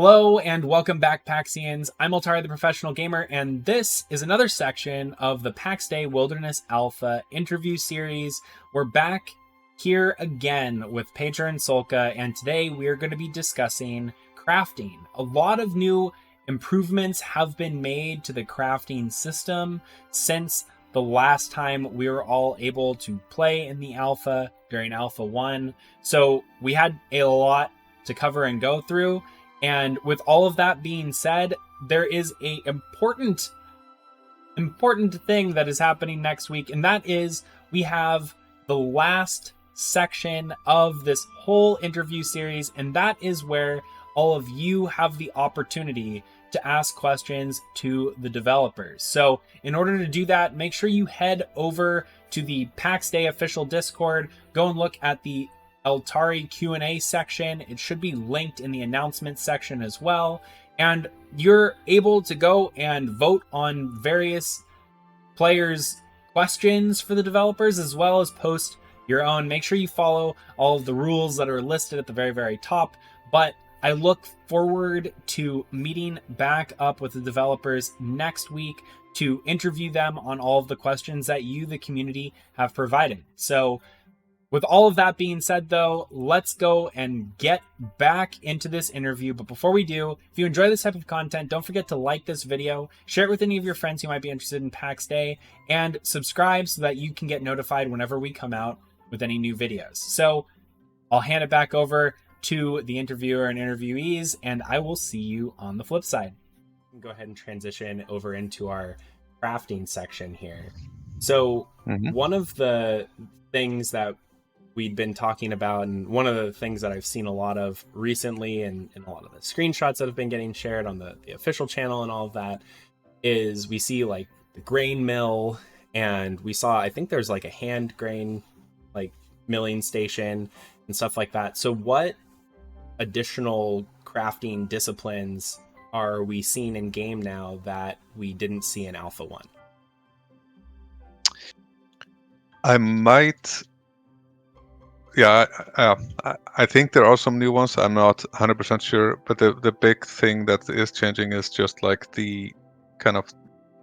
Hello and welcome back, Paxians. I'm Altari, the professional gamer, and this is another section of the Pax Dei Wilderness Alpha interview series. We're back here again with Pedro and Solka, and today we are going to be discussing crafting. A lot of new improvements have been made to the crafting system since the last time we were all able to play in the alpha during Alpha 1. So we had a lot to cover and go through. And with all of that being said, there is a important thing that is happening next week, and that is we have the last section of this whole interview series, and that is where all of you have the opportunity to ask questions to the developers. So in order to do that, make sure you head over to the Pax Dei official Discord, go and look at the Altari Q&A section. It should be linked in the announcements section as well. And you're able to go and vote on various players' questions for the developers, as well as post your own. Make sure you follow all of the rules that are listed at the very, very top. But I look forward to meeting back up with the developers next week to interview them on all of the questions that you, the community, have provided. So with all of that being said, though, let's go and get back into this interview. But before we do, if you enjoy this type of content, don't forget to like this video, share it with any of your friends who might be interested in Pax Dei, and subscribe so that you can get notified whenever we come out with any new videos. So I'll hand it back over to the interviewer and interviewees, and I will see you on the flip side. Go ahead and transition over into our crafting section here. So one of the things that we'd been talking about, and one of the things that I've seen a lot of recently and a lot of the screenshots that have been getting shared on the official channel and all of that, is we see like the grain mill, and we saw, I think there's like a hand grain like milling station and stuff like that. So what additional crafting disciplines are we seeing in game now that we didn't see in Alpha 1? I think there are some new ones. I'm not 100% sure, but the big thing that is changing is just like the kind of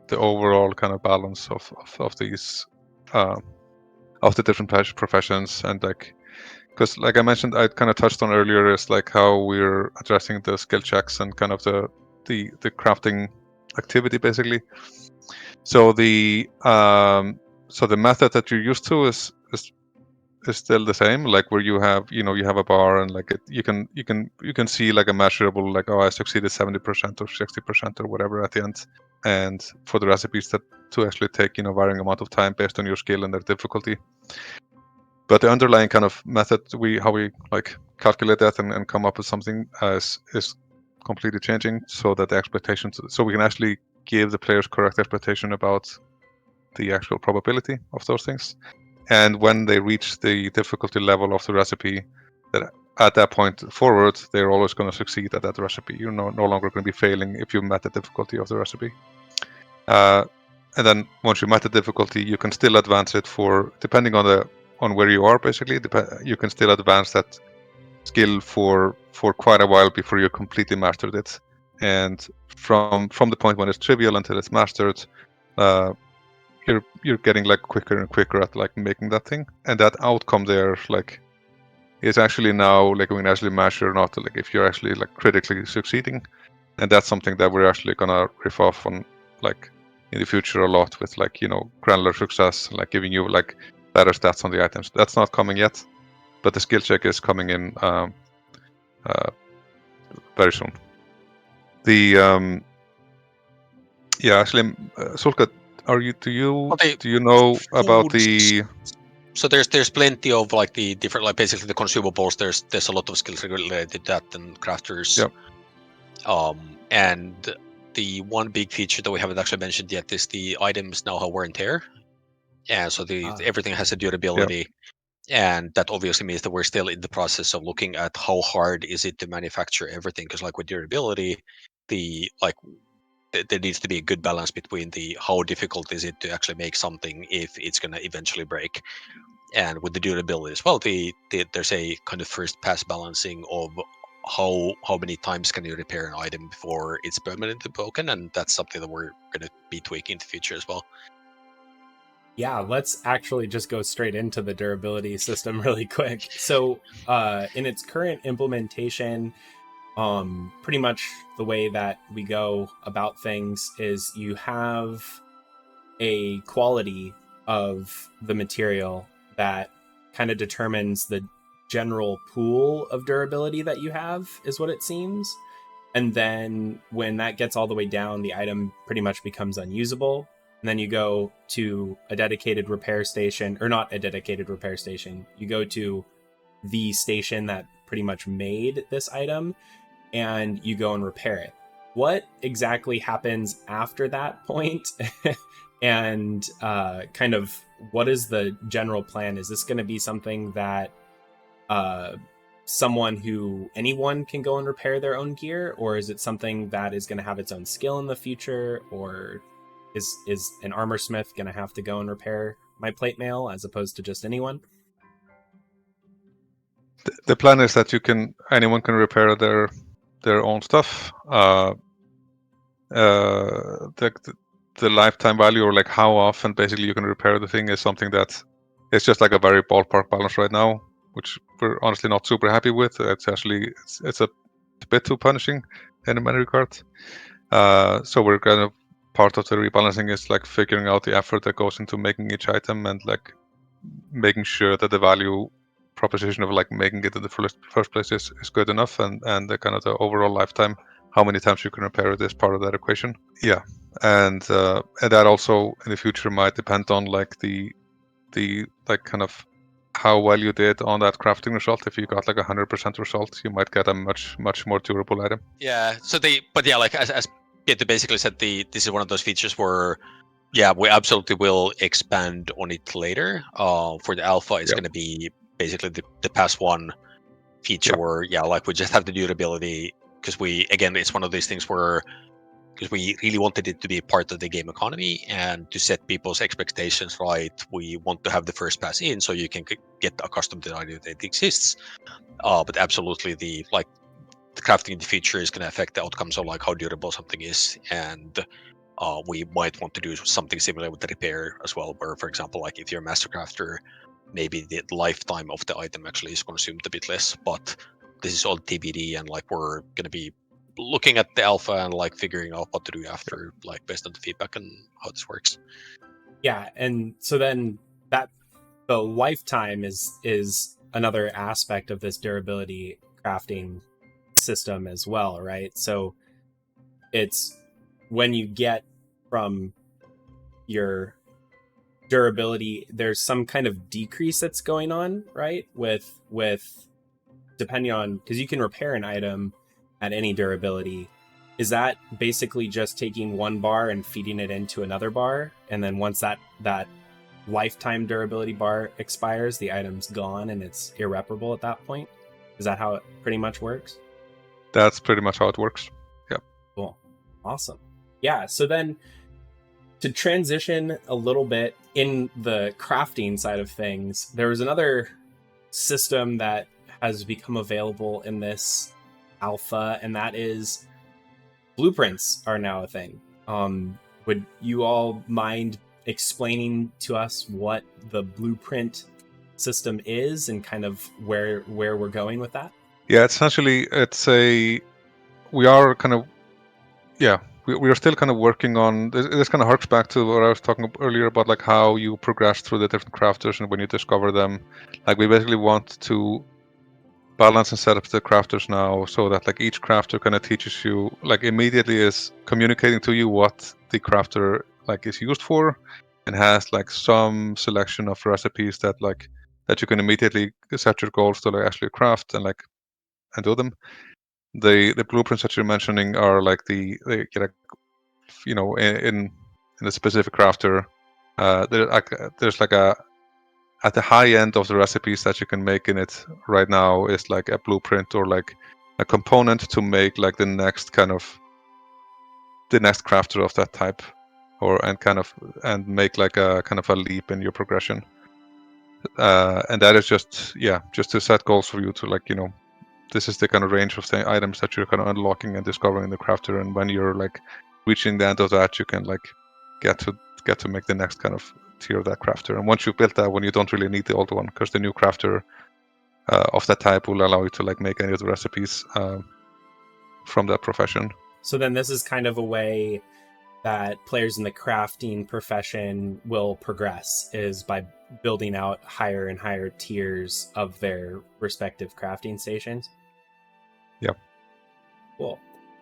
the overall kind of balance of these of the different professions, and like, because like I mentioned, I kind of touched on earlier, is like how we're addressing the skill checks and kind of the crafting activity basically. So the method that you're used to is still the same, like where you have a bar, and like you can see like a measurable, like, oh, I succeeded 70% or 60% or whatever at the end. And for the recipes that to actually take varying amount of time based on your skill and their difficulty. But the underlying kind of method, how we like calculate that and come up with something is completely changing, so that the expectations, so we can actually give the players correct expectation about the actual probability of those things. And when they reach the difficulty level of the recipe, that at that point forward, they're always going to succeed at that recipe. You're no longer going to be failing if you met the difficulty of the recipe. And then once you met the difficulty, you can still advance it for, depending on where you are, basically. You can still advance that skill for quite a while before you completely mastered it. And from the point when it's trivial until it's mastered, you're getting like quicker and quicker at like making that thing, and that outcome there like is actually now like we can actually measure not like if you're actually like critically succeeding, and that's something that we're actually gonna riff off on like in the future a lot with like granular success, like giving you like better stats on the items. That's not coming yet, but the skill check is coming in very soon. The actually Sulka, do you know about the? So there's plenty of like the different, like basically the consumables. There's a lot of skills related to that and crafters. Yep. And the one big feature that we haven't actually mentioned yet is the items now have wear and tear. Yeah, so everything has a durability. Yep. And that obviously means that we're still in the process of looking at how hard is it to manufacture everything, because like with durability, there needs to be a good balance between the how difficult is it to actually make something if it's going to eventually break. And with the durability as well, there's a kind of first pass balancing of how many times can you repair an item before it's permanently broken, and that's something that we're going to be tweaking in the future as well. Yeah, let's actually just go straight into the durability system really quick. So in its current implementation, pretty much the way that we go about things is you have a quality of the material that kind of determines the general pool of durability that you have, is what it seems. And then when that gets all the way down, the item pretty much becomes unusable. And then you go to a dedicated repair station, or not a dedicated repair station. You go to the station that pretty much made this item, and you go and repair it. What exactly happens after that point? And kind of what is the general plan? Is this going to be something that anyone can go and repair their own gear, or is it something that is going to have its own skill in the future, or is an armor smith going to have to go and repair my plate mail as opposed to just anyone? The plan is that anyone can repair their own stuff. The lifetime value, or like how often basically you can repair the thing, is something that it's just like a very ballpark balance right now, which we're honestly not super happy with. It's actually it's a bit too punishing in many regards. So we're kind of, part of the rebalancing is like figuring out the effort that goes into making each item, and like making sure that the value proposition of like making it in the first place is good enough, and the kind of the overall lifetime, how many times you can repair it, is part of that equation. Yeah, and that also in the future might depend on like the like kind of how well you did on that crafting result. If you got like 100% result, you might get a much more durable item. Yeah. So like as Peter basically said, this is one of those features where, yeah, we absolutely will expand on it later. For the alpha, it's going to be basically the pass one feature where, yeah, like we just have the durability, because it's one of these things where, because we really wanted it to be part of the game economy and to set people's expectations right, we want to have the first pass in so you can get accustomed to the idea that it exists. But absolutely, the crafting in the future is going to affect the outcomes of like how durable something is, and we might want to do something similar with the repair as well, where, for example, like if you're a master crafter, maybe the lifetime of the item actually is consumed a bit less. But this is all TBD, and like we're going to be looking at the alpha and like figuring out what to do after, like based on the feedback and how this works. Yeah, and so then that the lifetime is another aspect of this durability crafting system as well, right? So it's when you get from your durability, there's some kind of decrease that's going on, right? With depending on, because you can repair an item at any durability. Is that basically just taking one bar and feeding it into another bar, and then once that lifetime durability bar expires, the item's gone and it's irreparable at that point? Is that how it pretty much works? That's pretty much how it works. Yep. Cool. Awesome. Yeah, so then to transition a little bit in the crafting side of things, there was another system that has become available in this alpha, and that is blueprints are now a thing. Would you all mind explaining to us what the blueprint system is and kind of where we're going with that? Yeah, essentially we are kind of, we are still kind of working on this. Kind of harks back to what I was talking earlier about, like how you progress through the different crafters and when you discover them. Like we basically want to balance and set up the crafters now so that like each crafter kind of teaches you, like immediately is communicating to you what the crafter like is used for, and has like some selection of recipes that you can immediately set your goals to like actually craft and do them. The blueprints that you're mentioning are like the like, you know, in a specific crafter, there's like at the high end of the recipes that you can make in it right now is like a blueprint or like a component to make like the next crafter of that type, and make like a kind of a leap in your progression. And that is just to set goals for you to, like, you know, this is the kind of range of items that you're kind of unlocking and discovering in the crafter, and when you're like reaching the end of that, you can like get to make the next kind of tier of that crafter. And once you've built that one, you don't really need the old one, because the new crafter of that type will allow you to like make any of the recipes from that profession. So then this is kind of a way that players in the crafting profession will progress, is by building out higher and higher tiers of their respective crafting stations. Yep. Cool.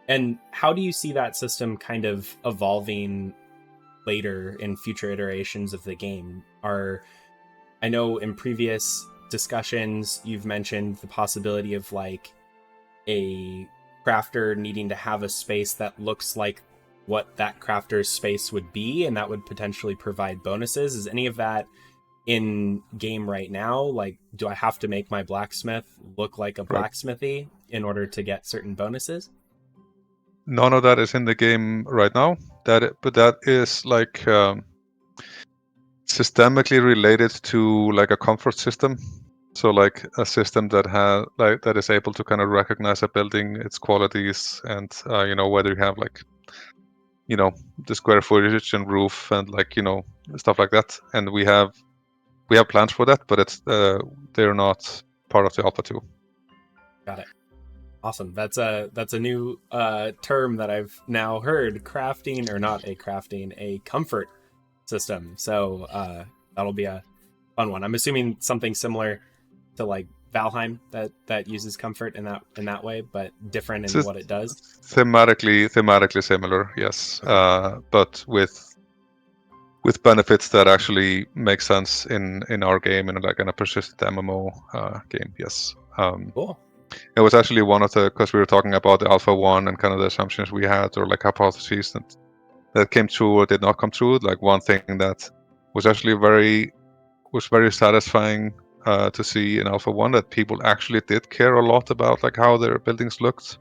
And how do you see that system kind of evolving later in future iterations of the game? I know in previous discussions you've mentioned the possibility of like a crafter needing to have a space that looks like what that crafter's space would be, and that would potentially provide bonuses. Is any of that in game right now? Like, do I have to make my blacksmith look like a blacksmithy in order to get certain bonuses? None of that is in the game right now. But that is like systemically related to like a comfort system. So like a system that has like that is able to kind of recognize a building, its qualities, and whether you have like the square footage and roof and like stuff like that. And we have plans for that, but it's they're not part of the alpha 2. Got it. Awesome. That's a new term that I've now heard. Crafting, or not a crafting, a comfort system. So that'll be a fun one. I'm assuming something similar to like Valheim that uses comfort in that way, but different in what it does. Thematically similar, yes. But with benefits that actually make sense in our game, and like in a persistent MMO game, yes. Cool. It was actually one of the, because we were talking about the Alpha 1 and kind of the assumptions we had, or like hypotheses that came true or did not come true. Like one thing that was actually very satisfying to see in Alpha 1, that people actually did care a lot about like how their buildings looked,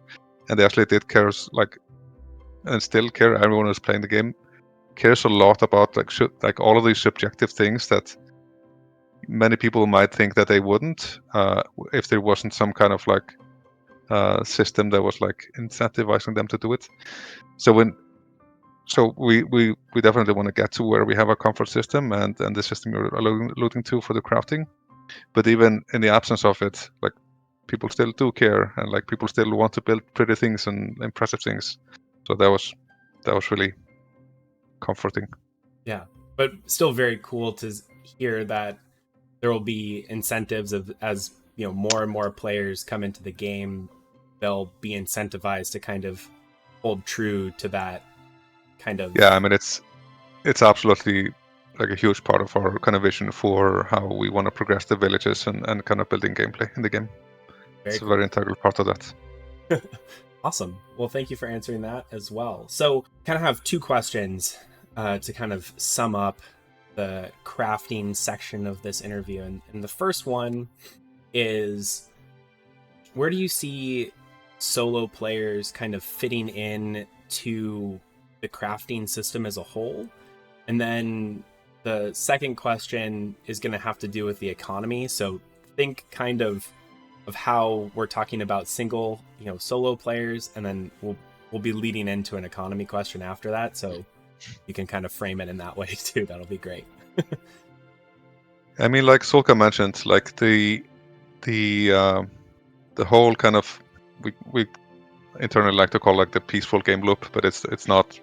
and they actually did care, like, and still care. Everyone who's playing the game cares a lot about like all of these subjective things that many people might think that they wouldn't if there wasn't some kind of like system that was like incentivizing them to do it. So we definitely want to get to where we have a comfort system and the system you're alluding to for the crafting. But even in the absence of it, like, people still do care, and like people still want to build pretty things and impressive things. So that was really comforting. Yeah, but still very cool to hear that there will be incentives as more and more players come into the game, they'll be incentivized to kind of hold true to that kind of. Yeah, I mean, it's absolutely like a huge part of our kind of vision for how we want to progress the villages and kind of building gameplay in the game. It's a very integral part of that. Awesome. Well, thank you for answering that as well. So kind of have two questions to kind of sum up the crafting section of this interview. And the first one is, where do you see solo players kind of fitting in to the crafting system as a whole? And then the second question is going to have to do with the economy. So think kind of how we're talking about single, solo players, and then we'll be leading into an economy question after that. So you can kind of frame it in that way too. That'll be great. I mean, like Solka mentioned, like the whole kind of, we internally like to call like the peaceful game loop, but it's not.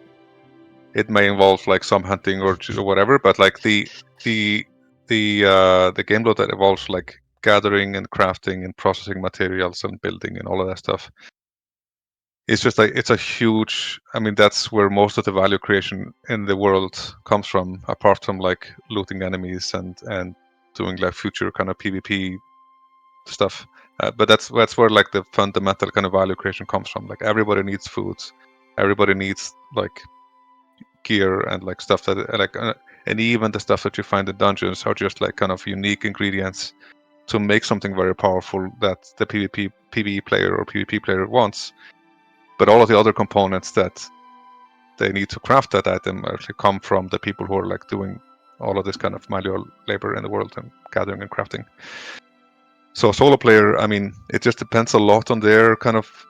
It may involve like some hunting or whatever, but like the game loop that involves like gathering and crafting and processing materials and building and all of that stuff. It's just like, it's a huge, I mean, that's where most of the value creation in the world comes from, apart from like looting enemies and doing like future kind of PvP stuff. But that's where like the fundamental kind of value creation comes from. Like, everybody needs food, everybody needs like gear and like stuff that like and even the stuff that you find in dungeons are just like kind of unique ingredients to make something very powerful that the PvE player or PvP player wants. But all of the other components that they need to craft that item actually come from the people who are like doing all of this kind of manual labor in the world and gathering and crafting. So solo player, I mean, it just depends a lot on their kind of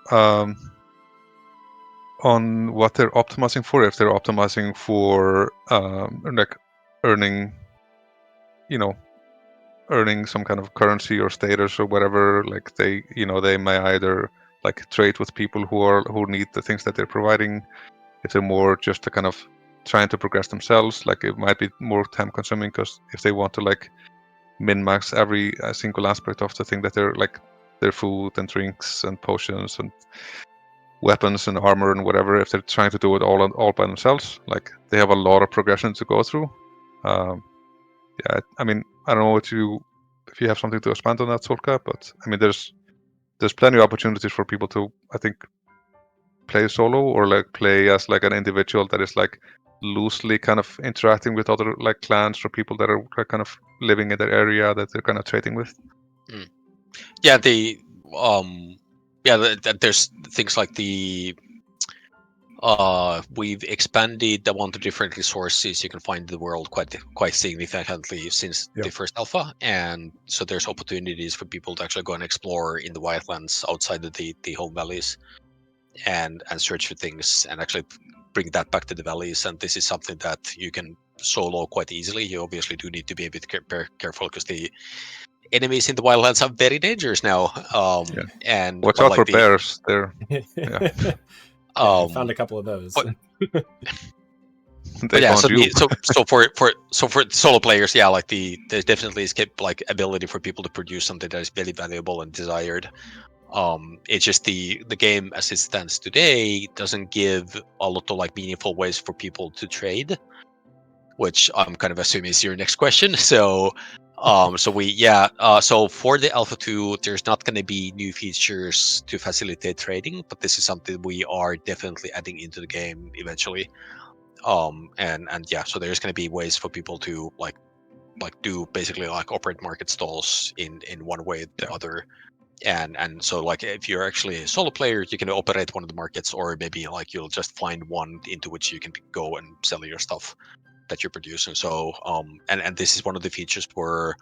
on what they're optimizing for. If they're optimizing for like earning, earning some kind of currency or status or whatever, like they may either like trade with people who need the things that they're providing. If they're more just to kind of trying to progress themselves, like it might be more time consuming, because if they want to like min-max every single aspect of the thing that they're like their food and drinks and potions and weapons and armor and whatever, if they're trying to do it all by themselves, like they have a lot of progression to go through. Yeah, I mean, I don't know if you have something to expand on that, Solka, but I mean, there's plenty of opportunities for people to, I think, play solo or like play as like an individual that is like loosely kind of interacting with other like clans or people that are like, kind of living in their area that they're kind of trading with. Yeah, there's things like we've expanded the amount of different resources you can find in the world quite significantly since the first alpha, and so there's opportunities for people to actually go and explore in the wildlands outside of the home valleys and search for things and actually bring that back to the valleys. And this is something that you can solo quite easily. You obviously do need to be a bit careful because the enemies in the wildlands are very dangerous now. And watch out for bears. They're I found a couple of those. But yeah, so for solo players, yeah, like there's definitely like ability for people to produce something that is very valuable and desired. It's just the game as it stands today doesn't give a lot of like meaningful ways for people to trade, which I'm kind of assuming is your next question. So so for the Alpha 2, there's not going to be new features to facilitate trading, but this is something we are definitely adding into the game eventually. And yeah, so there's going to be ways for people to like do basically like operate market stalls in one way or the other. And so like if you're actually a solo player, you can operate one of the markets, or maybe like you'll just find one into which you can go and sell your stuff that you're producing. So and this is one of the features where,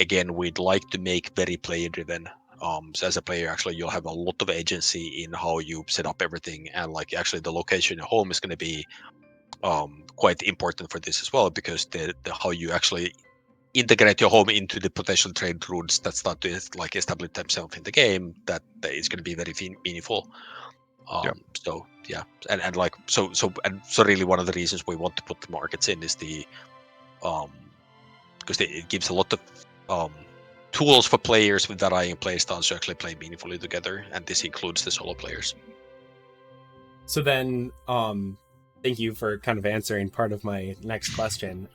again, we'd like to make very player driven. So as a player, actually, you'll have a lot of agency in how you set up everything, and like actually the location at home is going to be quite important for this as well, because the how you actually integrate your home into the potential trade routes that start to like establish themselves in the game, that is going to be very meaningful. So yeah, and like so really one of the reasons we want to put the markets in is the because it gives a lot of tools for players with varying playstyles to actually play meaningfully together, and this includes the solo players. So then thank you for kind of answering part of my next question.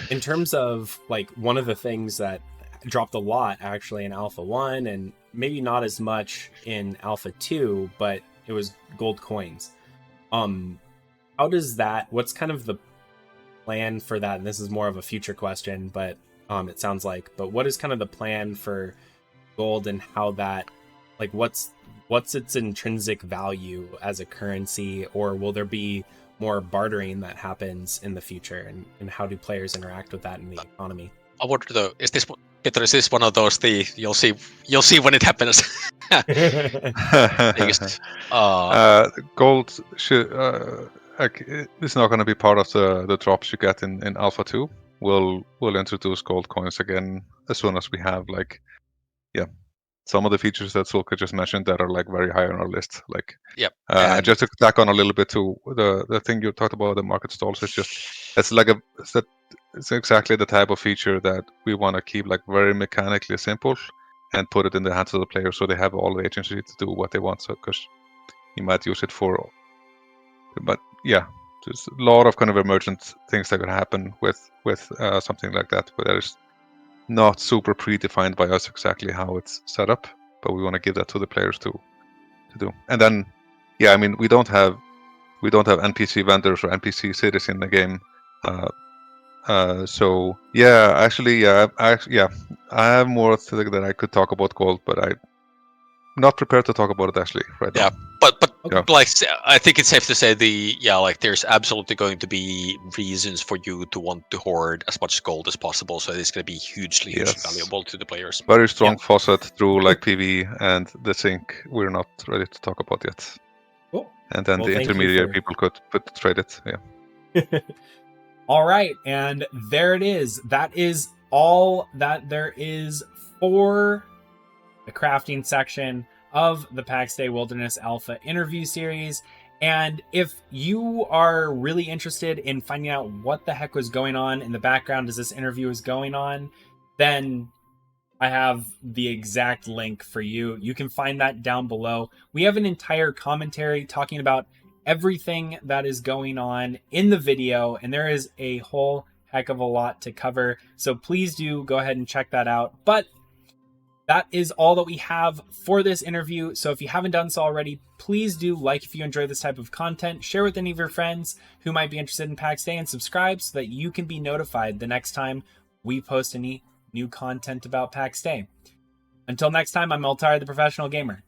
In terms of like one of the things that dropped a lot actually in Alpha 1 and maybe not as much in Alpha 2, but it was gold coins. How does that, what's kind of the plan for that? And this is more of a future question, but it sounds like, but what is kind of the plan for gold and how that, like what's its intrinsic value as a currency, or will there be more bartering that happens in the future, and how do players interact with that in the economy? I wonder though, is this one of those you'll see when it happens? Gold should it's not going to be part of the drops you get in Alpha 2. We'll introduce gold coins again as soon as we have like some of the features that Sulka just mentioned that are like very high on our list. Like just to tack on a little bit to the thing you talked about, the market stalls, it's exactly the type of feature that we want to keep like very mechanically simple and put it in the hands of the player so they have all the agency to do what they want. So because you might use it for, but yeah, there's a lot of kind of emergent things that could happen with something like that, where there's not super predefined by us exactly how it's set up, but we want to give that to the players to do. And then I mean, we don't have NPC vendors or NPC cities in the game. So actually I have more that I could talk about gold, but I'm not prepared to talk about it actually right now. But Okay. Like, I think it's safe to say there's absolutely going to be reasons for you to want to hoard as much gold as possible. So it's going to be hugely valuable to the players. Very strong faucet through like PV, and the sink we're not ready to talk about yet. Cool. And then the intermediary people could trade it. Yeah. All right, and there it is. That is all that there is for the crafting section of the Pax Dei Wilderness Alpha interview series. And if you are really interested in finding out what the heck was going on in the background as this interview is going on, then I have the exact link for you. You can find that down below. We have an entire commentary talking about everything that is going on in the video, and there is a whole heck of a lot to cover. So please do go ahead and check that out. But that is all that we have for this interview. So if you haven't done so already, please do like if you enjoy this type of content, share with any of your friends who might be interested in Pax Dei, and subscribe so that you can be notified the next time we post any new content about Pax Dei. Until next time, I'm Altar, the Professional Gamer.